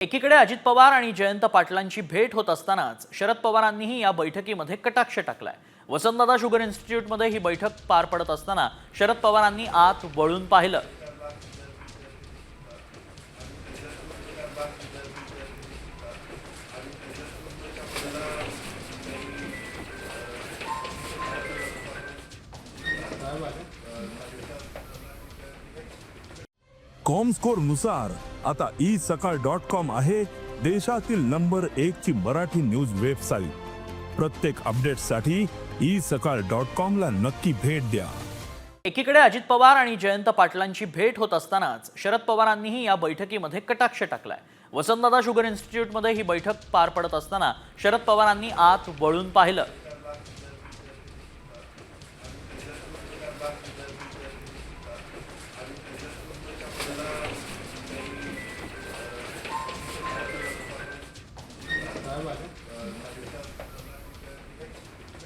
एकीकडे अजित पवार आणि जयंत पाटलांची भेट होत असतानाच शरद पवारांनीही या बैठकीमध्ये कटाक्ष टाकलाय। वसंतदादा शुगर इन्स्टिट्यूटमध्ये ही बैठक पार पडत असताना शरद पवारांनी आत वळून पाहिलं। कॉमस्कोर नुसार आता isakal.com आहे देशातील नंबर 1 ची मराठी न्यूज वेबसाईट। प्रत्येक अपडेटसाठी isakal.com ला नक्की भेट द्या। एकीकडे अजित पवार आणि जयंत पाटलांची भेट होत असतानाच शरद पवारांनीही या बैठकीमध्ये कटाक्ष टाकलाय। वसंतदादा शुगर इन्स्टिट्यूटमध्ये ही बैठक पार पडत असताना शरद पवारांनी आत वळून पाहिलं।